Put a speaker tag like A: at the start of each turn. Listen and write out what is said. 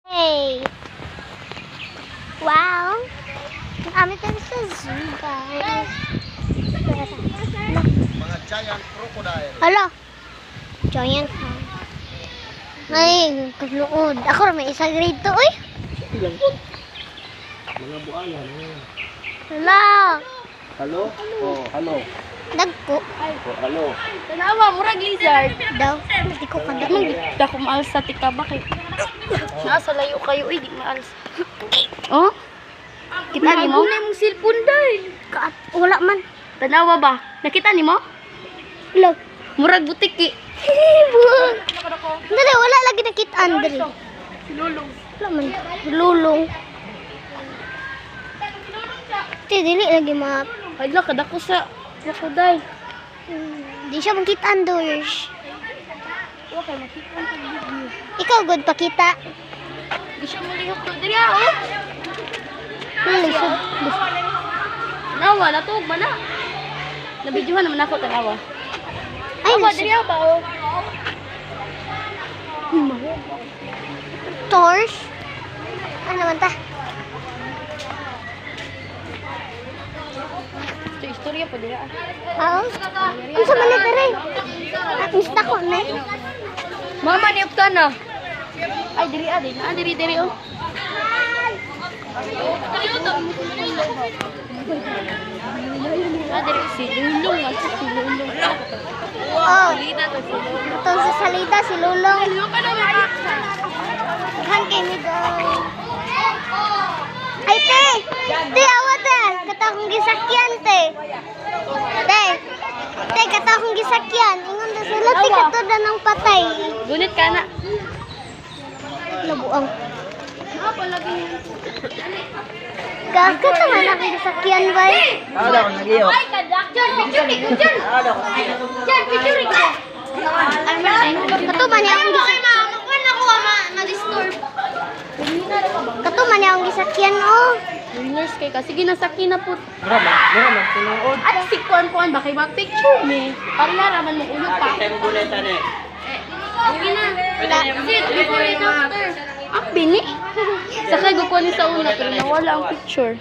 A: Hey! Wow! Kami tayo sa zoo, guys.
B: Mga giant crocodile.
A: Hala! Giant ha. Ay, kagluod. Ako may isa grade 2, uy.
B: Mga buaya.
A: Hala!
B: Hello? Oh, hello.
A: Dagko.
B: Oh, hello.
C: Tanawa, murag lizard.
A: Daw. Hindi ko kada.
C: Dako maalas sa tika, bakit? Nasa layo kayo, di maalas. Oh? Kita ni mo? Naguna mong cellphone dahil.
A: Wala man.
C: Tanawa ba? Nakita ni mo?
A: Hala.
C: Murag butiki.
A: Buwag. Dali, wala lagi nakita, Andre.
C: Lulong.
A: Wala man. Lulong. Dili lagi map.
C: Ay, kadako sa crocodile.
A: Di siya makita, Andors.
C: Okay, makita ang video.
A: Ikaw, good pakita.
C: Di siya mulihok to. Dali oh.
A: Lisod.
C: Tanawa, natug ba na? Nabidyohan naman ako, tanawa.
A: Ay,
C: Ako, dali
A: lisod.
C: ba oh.
A: Tors? Ano man ta?
C: Ito, istorya pa dali ah.
A: Oo. Ang sa manit na rin. At mista ko na.
C: Mama, niyop ka na. Ay, diri ah, diri. Ah, diri oh. Ah, diri si Lulong. Si Lulong.
A: Oh.
C: Lina to si Lulong.
A: Itong sa salita, si Lulong. Kan kay mi go. Ay, te! Te, awat te! Kata akong gisakyan, te. Te, kata akong gisakyan. Ingon na sila, te,
C: Awa.
A: kato na ng patay.
C: Gunit ka na.
A: Nabuang.
C: Ah, palagi.
A: Gaga naman akong gisakyan, bay.
B: Ada ko nagiyo.
C: Ay, kadak. Diyan, picture.
B: Ada ko nagiyo.
C: Diyan, picture ko.
A: Kato man niya akong gisakyan. Kato man niya akong gisakyan, oh.
C: Nurse kay ka. Sige, nasaki na po.
B: Mura man tinuod.
C: At si Kuan-Kuan ba kay mag-picture me? Para naraman mo ulo pa.
B: Tem buleta ni.
C: Sige na. Sit, before and after. Ang bini. Sakay ko ni sa una pero nawala ang picture.